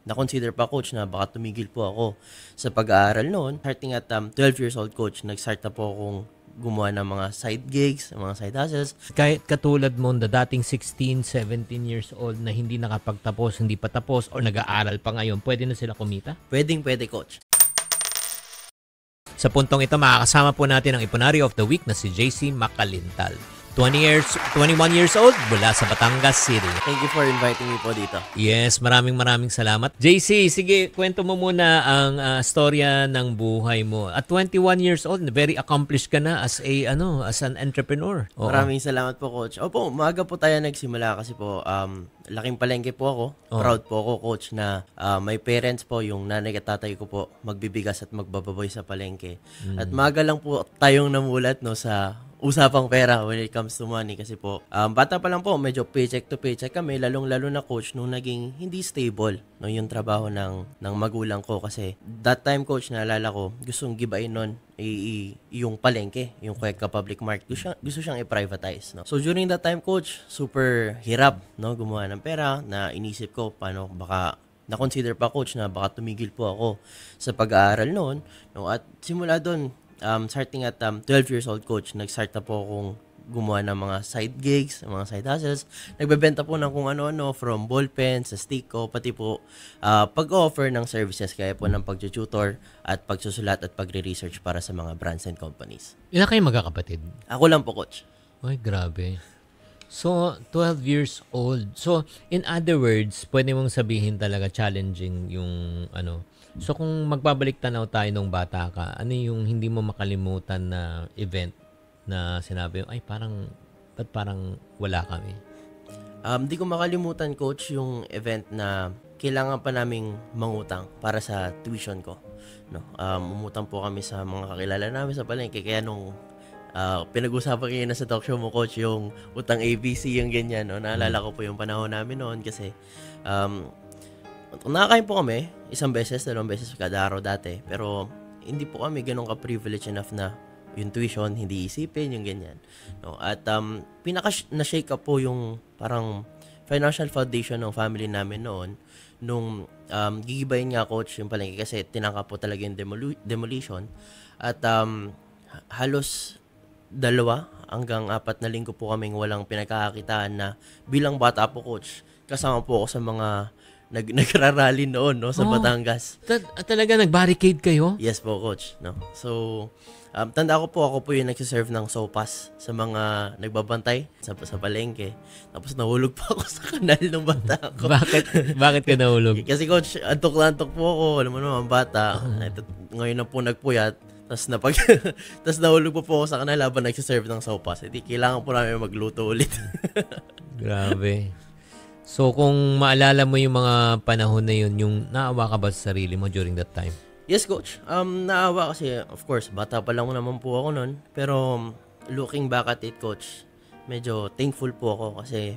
na-consider pa coach na baka tumigil po ako sa pag-aaral noon. Starting at 12 years old coach, nag-start na po akong gumawa ng mga side gigs, mga side hustles. Kahit katulad mo na dating 16, 17 years old na hindi nakapagtapos, hindi pa tapos, o nag-aaral pa ngayon, pwede na sila kumita? Pwede coach. Sa puntong ito, makakasama po natin ang Iponaryo of the Week na si JC Macalintal. 21 years old mula sa Batangas City. Thank you for inviting me po dito. Yes, maraming salamat. JC, sige, kwento mo muna ang storya ng buhay mo. At 21 years old, very accomplished ka na as an entrepreneur. Oo. Maraming salamat po coach. Opo, maaga po tayo nagsimula kasi po laking palengke po ako. Proud po ako coach na may parents po, yung nanay at tatay ko po magbibigas at magbababoy sa palengke. At maaga lang po tayong namulat sa usapang pera when it comes to money kasi po bata pa lang po medyo paycheck to paycheck kami, lalong-lalo na coach nung naging hindi stable yung trabaho ng magulang ko kasi that time coach, naalala ko, gustong gibain nun yung palengke, yung Cuenca Public Market, gusto siyang i-privatize, no? So during that time coach, super hirap gumawa ng pera, na inisip ko paano baka na-consider pa coach na baka tumigil po ako sa pag-aaral noon, no? At simula doon, starting at 12 years old coach, nag-start na po akong gumawa ng mga side gigs, mga side hustles. Nagbebenta po ng kung ano-ano, from ballpen sa stick ko, pati po pag-offer ng services kaya po ng pag-tutor at pagsusulat at pagre-research para sa mga brands and companies. Ilan kayo magkakapatid? Ako lang po coach. Ay, grabe. So, 12 years old. So, in other words, pwede mong sabihin talaga challenging yung So, kung magbabalik tanaw tayo nung bata ka, ano yung hindi mo makalimutan na event na sinabi yung, ba't parang wala kami? Di ko makalimutan coach yung event na kailangan pa naming mangutang para sa tuition ko. No? Umutang po kami sa mga kakilala namin sa palengke, kaya nung pinag-usapan kayo na sa talk show mo coach, yung utang ABC, yung ganyan, no? Naalala ko po yung panahon namin noon kasi nakakain po kami isang beses, dalawang beses kada araw dati, pero hindi po kami ganun ka-privileged enough na yung tuition hindi isipin, yung ganyan, no? At pinaka-na-shake up po yung parang financial foundation ng family namin noon nung gigibayin nga coach yung palengke kasi tinangka po talaga yung demolition at halos 2 hanggang 4 na linggo po kaming walang pinagkakakitaan na bilang bata po coach, kasama po ako sa mga nagrarally noon sa Batangas. Talaga nag-barricade kayo? Yes po coach, no. So tanda ko po, ako po yung nagsiserve ng sopas sa mga nagbabantay sa palengke. Tapos nahulog pa ako sa kanal ng bata ko. Bakit ka nahulog? Kasi coach, antok na antok po ako, alam mo naman bata. Ngayon na po nagpuyat. Tapos nahulog po ako sa kanal habang nagsiserve ng sopas. Hindi kailangan po namin magluto ulit. Grabe. So, kung maalala mo yung mga panahon na yun, yung naawa ka ba sa sarili mo during that time? Yes, coach. Naawa kasi, of course, bata pa lang naman po ako noon. Pero, looking back at it, coach, medyo thankful po ako kasi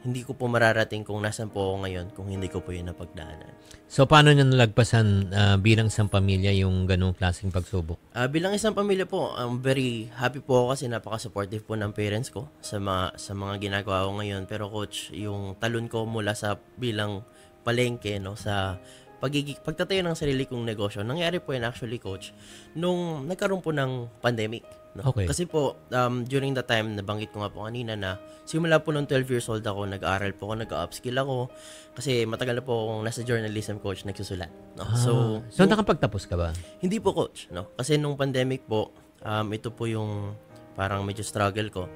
hindi ko po mararating kung nasan po ako ngayon kung hindi ko po yun napagdaanan. So, paano nyo nalagpasan bilang isang pamilya yung ganung klaseng pagsubok? Bilang isang pamilya po, I'm very happy po ako kasi napaka-supportive po ng parents ko sa mga ginagawa ko ngayon. Pero coach, yung talon ko mula sa bilang palengke, sa pagtatayo ng sarili kong negosyo, nangyari po yun actually coach nung nagkaroon po ng pandemic. No? Okay. Kasi po, during the time, nabanggit ko nga po kanina na simula po nung 12 years old ako, nag-aaral po ako, nag-upskill ako. Kasi matagal na po akong nasa journalism coach, nagsusulat. No? So nakapagtapos ka ba? Hindi po coach. No? Kasi nung pandemic po, ito po yung parang medyo struggle ko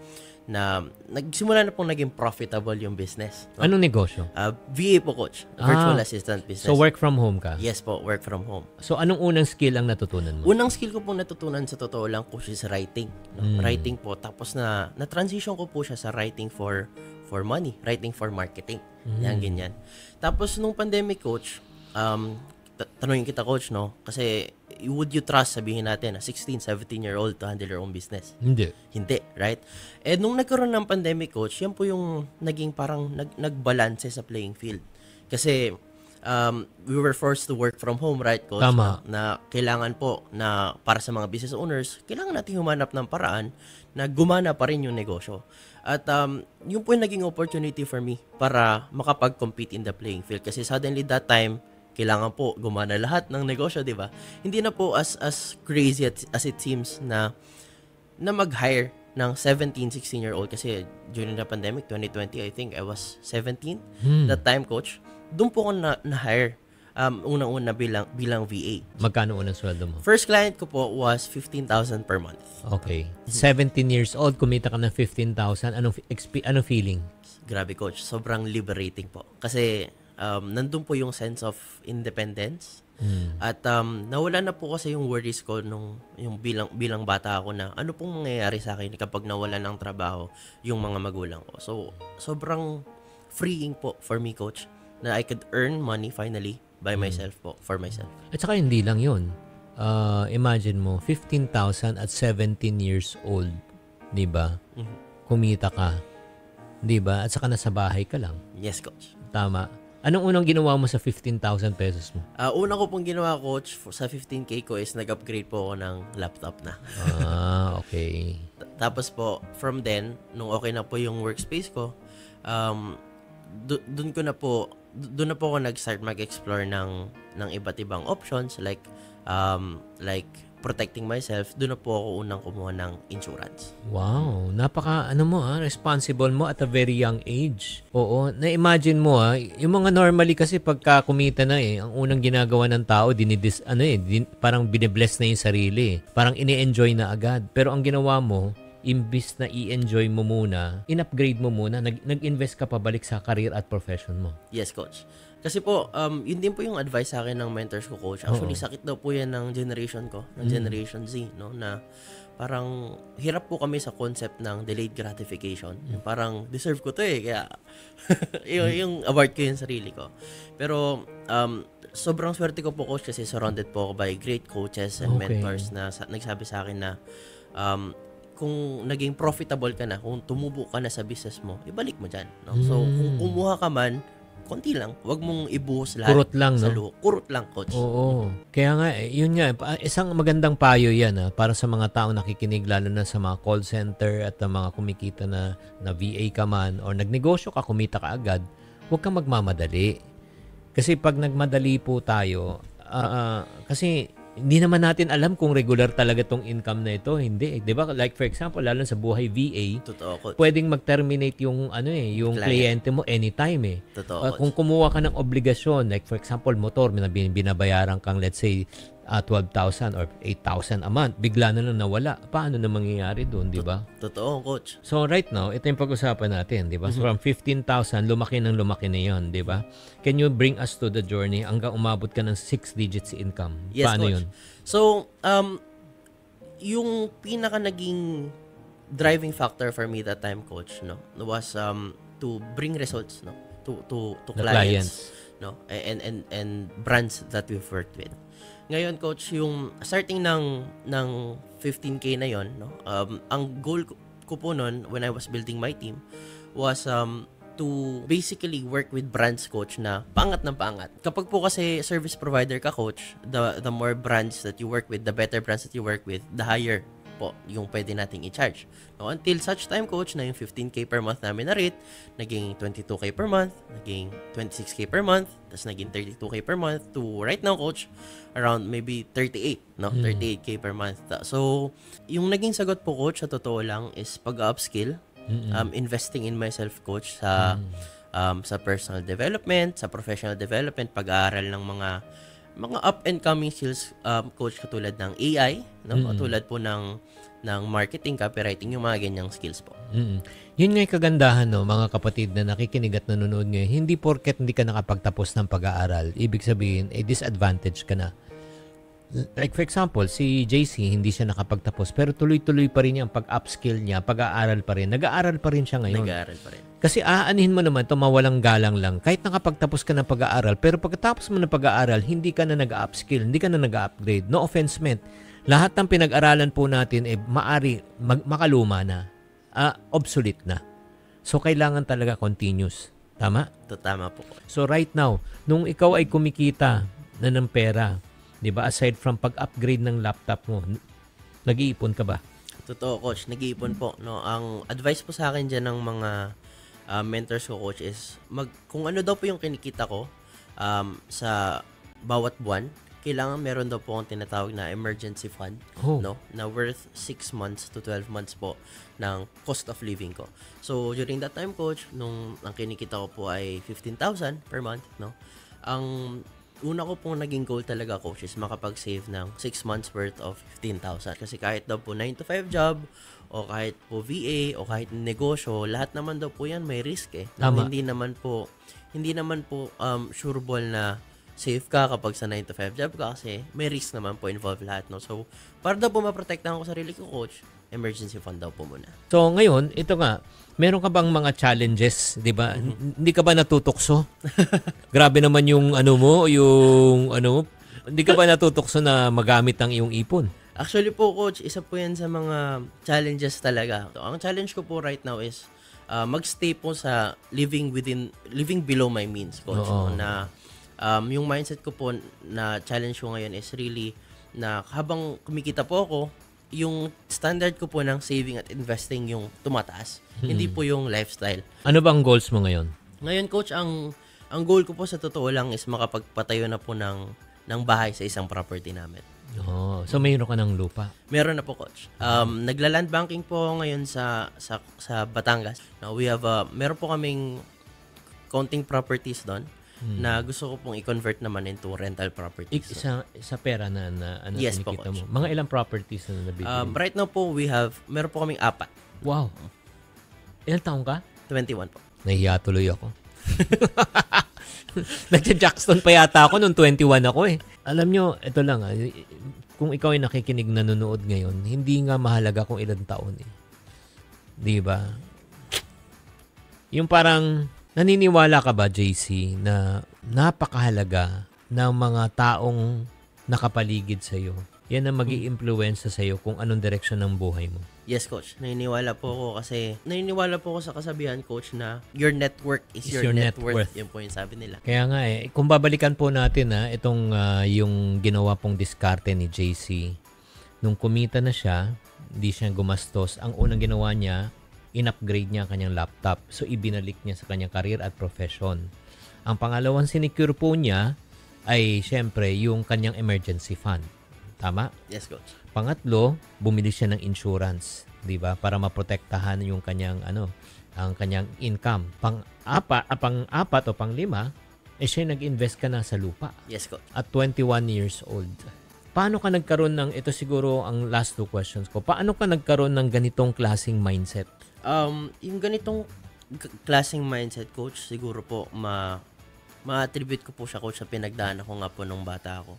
na nagsimula na pong naging profitable yung business. No? Anong negosyo? VA po coach, virtual assistant business. So work from home ka? Yes po, work from home. So anong unang skill ang natutunan mo? Unang skill ko pong natutunan sa totoo lang coach is writing. No? Writing po, tapos na-transition ko po siya sa writing for money, writing for marketing. Yan, ganyan. Tapos nung pandemic coach, tanungin kita coach, no? Kasi would you trust, sabihin natin, 16, 17-year-old to handle your own business? Hindi, right? Eh, nung nagkaroon ng pandemic coach, yan po yung naging parang nagbalanse sa playing field. Kasi we were forced to work from home, right, Coach? Tama. Na kailangan po na para sa mga business owners, kailangan natin humanap ng paraan na gumana pa rin yung negosyo. At yun po yung naging opportunity for me para makapag-compete in the playing field. Kasi suddenly that time, kailangan po gumana lahat ng negosyo, di ba? Hindi na po as crazy as it seems na mag-hire ng 17, 16-year-old kasi during the pandemic, 2020, I think I was 17 that time, Coach. Doon po ako na-hire unang-una bilang VA. Magkano unang sweldo mo? First client ko po was 15,000 per month. Okay. 17 years old, kumita ka ng 15,000. Anong feeling? Grabe, Coach. Sobrang liberating po. Kasi nandun po yung sense of independence. At nawala na po kasi yung worries ko yung bilang bata ako na ano pong mangyayari sa akin kapag nawala ng trabaho yung mga magulang ko. So, sobrang freeing po for me, Coach, na I could earn money finally by myself po, for myself. At saka hindi lang yun. Imagine mo, 15,000 at 17 years old. Di ba? Kumita ka. Di ba? At saka nasa bahay ka lang. Yes, Coach. Tama. Anong unang ginawa mo sa 15,000 pesos mo? Una ko pong ginawa, Coach, sa 15K ko is nag-upgrade po ako ng laptop na. Okay. Tapos po, from then, nung okay na po yung workspace ko, doon na po ako nag-start mag-explore ng iba't ibang options like protecting myself. Doon na po ako unang kumuha ng insurance. Wow, responsible mo at a very young age. Oo, na-imagine mo yung mga normally kasi pagka kumita na ang unang ginagawa ng tao parang bine-bless na yung sarili. Parang ini-enjoy na agad. Pero ang ginawa mo, imbis na i-enjoy mo muna, in-upgrade mo muna, nag-invest ka pabalik sa career at profession mo. Yes, Coach. Kasi po, yun din po yung advice sa akin ng mentors ko, Coach. Actually, sakit daw po yan ng generation ko, ng Generation Z, no? Na parang hirap po kami sa concept ng delayed gratification. Parang deserve ko to kaya yung award ko yung sarili ko. Pero sobrang swerte ko po, Coach, kasi surrounded po ako by great coaches and mentors na nagsabi sa akin na kung naging profitable ka na, kung tumubo ka na sa business mo, ibalik mo dyan. No? So, kung kumuha ka man, konti lang. Huwag mong ibuhos lahat. Kurot lang, sa no? Kurot lang, Coach. Oo. Kaya nga, yun nga, isang magandang payo yan para sa mga taong nakikinig, lalo na sa mga call center at mga kumikita na VA ka man or nagnegosyo ka, kumita ka agad, huwag kang magmamadali. Kasi pag nagmadali po tayo, kasi hindi naman natin alam kung regular talaga tong income na ito. Hindi. 'Di ba? Like for example, lalo sa buhay VA, totoo, pwedeng mag-terminate yung yung kliyente mo anytime Totoo, kung kumuha ka ng obligasyon, like for example, motor, binabayaran kang let's say 12,000 or 8,000 a month, bigla na lang nawala. Paano na mangyayari doon, 'di ba? Totoo, Coach. So right now, ito yung pag-usapan natin, 'di ba? So from 15,000 lumaki na 'yon, 'di ba? Can you bring us to the journey hanggang umabot ka ng 6 digits income? Yes, Paano Coach. 'yun? So, yung pinaka naging driving factor for me that time, Coach, no, was to bring results, no, to clients, no, and brands that we've worked with. Ngayon, Coach, yung starting ng 15K na yon, no, ang goal ko po noon when I was building my team was to basically work with brands, Coach, na paangat ng paangat. Kapag po kasi service provider ka, Coach, the more brands that you work with, the better brands that you work with, the higher po yung pwede nating i-charge. No, until such time, Coach, na yung 15K per month namin na rate, naging 22K per month, naging 26K per month, tapos naging 32K per month, to right now, Coach, around maybe 38, no? 38K per month. So, yung naging sagot po, Coach, sa totoo lang, is pag-upskill, investing in myself, Coach, sa personal development, sa professional development, pag-aaral ng mga up and coming skills, Coach, katulad ng AI, no? Katulad po ng marketing, copywriting, yung mga ganyang skills po. Yun nga yung kagandahan, no, mga kapatid na nakikinig at nanonood ngayon, hindi porket hindi ka nakapagtapos ng pag-aaral, ibig sabihin, disadvantage ka na. Like for example, si JC, hindi siya nakapagtapos, pero tuloy-tuloy pa rin yung pag-upskill niya, pag-aaral pa rin. Nag-aaral pa rin siya ngayon. Nag-aaral pa rin. Kasi aanhin mo naman ito, mawalang galang lang. Kahit nakapagtapos ka ng pag-aaral, pero pagkatapos mo ng pag-aaral, hindi ka na nag-upskill, hindi ka na nag-upgrade. No offense meant. Lahat ng pinag-aralan po natin, makaluma na. Obsolete na. So, kailangan talaga continuous. Tama? Tama po. So right now, nung ikaw ay kumikita na ng pera, 'di ba? Aside from pag-upgrade ng laptop mo, nag-iipon ka ba? Totoo, coach. Nag-iipon po. No? Ang advice po sa akin dyan ng mga mentors ko, coach, is kung ano daw po yung kinikita ko sa bawat buwan, kailangan meron daw po akong tinatawag na emergency fund, no, na worth 6 months to 12 months po ng cost of living ko. So during that time, coach, nung ang kinikita ko po ay 15,000 per month, no, ang una ko pong naging goal talaga, coach, is makapag-save ng 6 months worth of 15,000. Kasi kahit daw po 9 to 5 job, o kahit po VA, o kahit negosyo, lahat naman daw po yan may risk eh. Hindi naman po sureable na safe ka kapag sa 9 to 5 job ka kasi may risk naman po involved lahat, no? So, para daw po maprotektahan ko sarili ko, coach, emergency fund daw po muna. So, ngayon, ito nga, meron ka bang mga challenges, 'di ba? Hindi ka ba natutokso? Grabe naman yung hindi ka ba natutokso na magamit ang iyong ipon? Actually po, coach, isa po 'yan sa mga challenges talaga. So, ang challenge ko po right now is magstay po sa living below my means, coach, no? Na yung mindset ko po na challenge ko ngayon is really na habang kumikita po ako, yung standard ko po ng saving at investing yung tumataas. Hindi po yung lifestyle. Ano bang goals mo ngayon? Ngayon, coach, ang goal ko po sa totoo lang is makapagpatayo na po ng bahay sa isang property namin. So mayroon ka ng lupa? Meron na po, coach. Nagla-land banking po ako ngayon sa Batangas. Now, meron po kaming counting properties doon na gusto ko pong i-convert naman into rental properties. Sa pera na yes, kinikita po, mo. Mga ilang properties na nabibili? Right now po, meron po kaming 4. Wow. Ilang taong ka? 21 po. Nahiya tuloy ako. Nagja-Jackson pa yata ako nung 21 ako eh. Alam nyo, ito lang kung ikaw ay nakikinig nanonood ngayon, hindi nga mahalaga kung ilang taon eh. Di ba? Yung parang naniniwala ka ba, JC, na napakahalaga ng mga taong nakapaligid sa'yo? Yan ang mag-i-influence sa'yo kung anong direksyon ng buhay mo. Yes, coach. Naniniwala po ako sa kasabihan, coach, na your network is your net worth. Yun po yung sabi nila. Kaya nga kung babalikan po natin itong yung ginawa pong diskarte ni JC. Nung kumita na siya, hindi siya gumastos. Ang unang ginawa niya, in-upgrade niya ang kanyang laptop. So, ibinalik niya sa kanyang career at profession. Ang pangalawang sinecure po niya ay, syempre, yung kanyang emergency fund. Tama? Yes, coach. Pangatlo, bumili siya ng insurance, 'di ba? Para maprotektahan yung kanyang ang kanyang income. Pang-apat o pang-lima, siya nag-invest ka na sa lupa. Yes, coach. At 21 years old. Paano ka nagkaroon ito siguro ang last 2 questions ko. Paano ka nagkaroon ng ganitong klaseng mindset? Yung ganitong klaseng mindset, coach, siguro po ma-attribute ko po siya, coach, sa pinagdaanan ko nga po nung bata ako.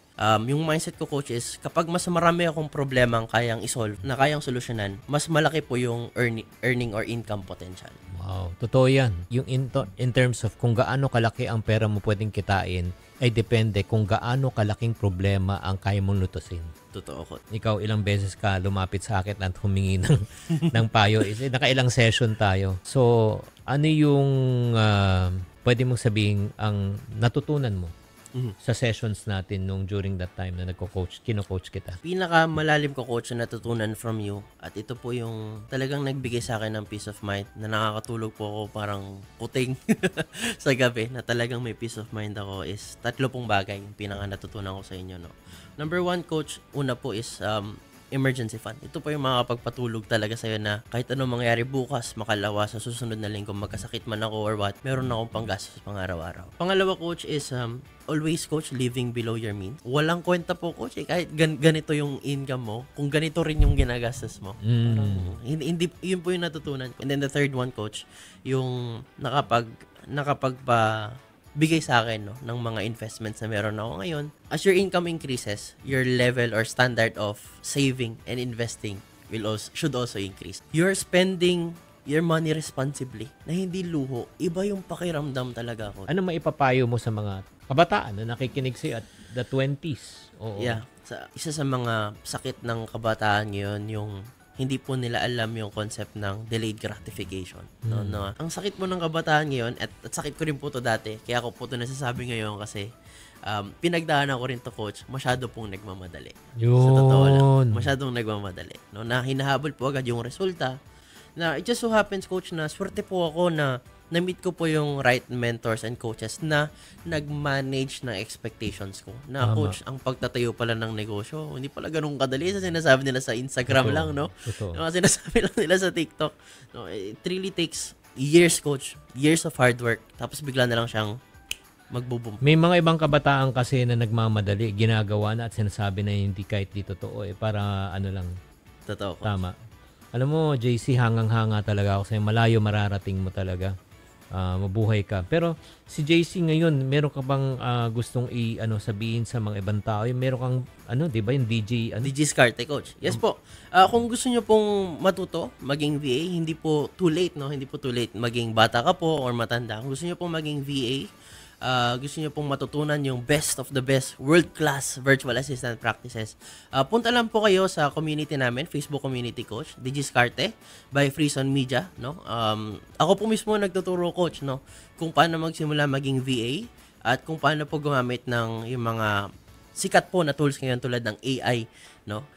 Yung mindset ko, coach, is kapag mas marami akong problema kayang isolve, na kayang solusyonan, mas malaki po yung earning or income potential. Wow, totoo yan. Yung in terms of kung gaano kalaki ang pera mo pwedeng kitain, ay depende kung gaano kalaking problema ang kaya mong lutusin. Totoo, coach. Ikaw, ilang beses ka lumapit sa akin at humingi ng payo. Nakailang session tayo. So, ano yung pwede mong sabihin ang natutunan mo sa sessions natin during that time na kino-coach kita? Pinakamalalim ko, coach, na natutunan from you, at ito po yung talagang nagbigay sa akin ng peace of mind na nakakatulog po ako parang puting sa gabi na talagang may peace of mind ako is 3 pong bagay yung natutunan ko sa inyo, no? Number 1, coach, una po is emergency fund. Ito po yung makakapagpatulog talaga sa'yo na kahit anong mangyari bukas, makalawa sa susunod na linggo, magkasakit man ako or what, meron akong panggastos pang araw-araw. Pangalawa, coach, is always, coach, living below your means. Walang kwenta po, coach, kahit ganito yung income mo, kung ganito rin yung ginagastos mo. Parang, hindi, yun po yung natutunan ko. And then the third one, coach, yung bigay sa akin, no, ng mga investments na meron ako ngayon. As your income increases, your level or standard of saving and investing should also increase. You're spending your money responsibly, na hindi luho. Iba yung pakiramdam talaga, ko. Ano maipapayo mo sa mga kabataan na nakikinig sa'yo at the 20s? Oo. Yeah. Isa sa mga sakit ng kabataan ngayon, yung hindi po nila alam yung concept ng delayed gratification. No, no. Ang sakit po ng kabataan ngayon, at sakit ko rin po to dati, kaya ako po to nasasabi ngayon kasi pinagdaanan ko rin to, coach, masyado pong nagmamadali. Sa totoo lang, masyadong nagmamadali. No, na hinahabol po agad yung resulta. Na it just so happens, coach, na swerte po ako na na-meet ko po yung right mentors and coaches na nag-manage ng expectations ko. Na, coach, ang pagtatayo pala ng negosyo, hindi pala ganun kadali sa sinasabi nila sa Instagram lang, no? Yung sinasabi lang nila sa TikTok. No, it really takes years, coach. Years of hard work. Tapos bigla na lang siyang magbo-boom. May mga ibang kabataan kasi na nagmamadali, ginagawa na at sinasabi na hindi kahit di totoo para ano lang. Totoo, coach. Tama. Alam mo, JC, hangang-hanga talaga ako sa'yo. Malayo mararating mo talaga. Mabuhay ka. Pero si JC ngayon, meron ka bang gustong sabihin sa mga ibang tao? Meron kang, 'di ba, yung DJ Diskarte, coach. Yes po. Kung gusto niyo pong matuto, maging VA, hindi po too late, no? Hindi po too late maging bata ka po or matanda. Kung gusto niyo pong maging VA, gusto niyo pong matutunan yung best of the best world-class virtual assistant practices, punta lang po kayo sa community namin, Facebook Community Coach, Diskarte by Freeson Media, no? Ako po mismo nagtuturo, coach, no, kung paano magsimula maging VA at kung paano po gumamit ng yung mga sikat po na tools ngayon tulad ng AI, no?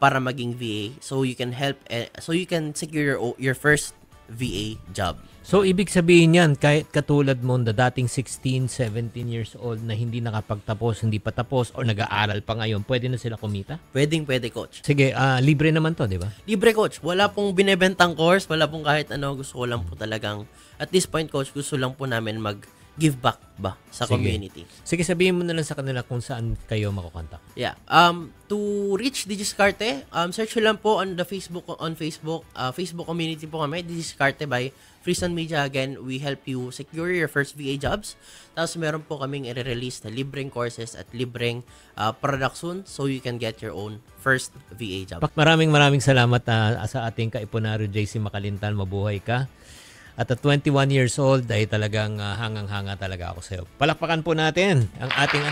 Para maging VA, so you can secure your first VA job. So, ibig sabihin yan, kahit katulad mo na dating 16, 17 years old na hindi nakapagtapos, hindi pa tapos, o nag-aaral pa ngayon, pwede na sila kumita? Pwede, coach. Sige, libre naman to, di ba? Libre, coach. Wala pong binebentang course, wala pong kahit ano. Gusto ko lang po talagang, at this point, coach, gusto lang po namin mag-give back ba sa community. Sige, sabihin mo na lang sa kanila kung saan kayo makukontak. Yeah. To reach Diskarte, search lang po on Facebook, Facebook community po kami, Diskarte by Freeson Media. Again, we help you secure your first VA jobs. Tapos meron po kaming i-release na libreng courses at libreng product soon, so you can get your own first VA job. Maraming salamat sa ating kaipunaryo, JC Makalintal. Mabuhay ka. At at 21 years old ay talagang hangang-hanga talaga ako sa iyo. Palakpakan po natin ang ating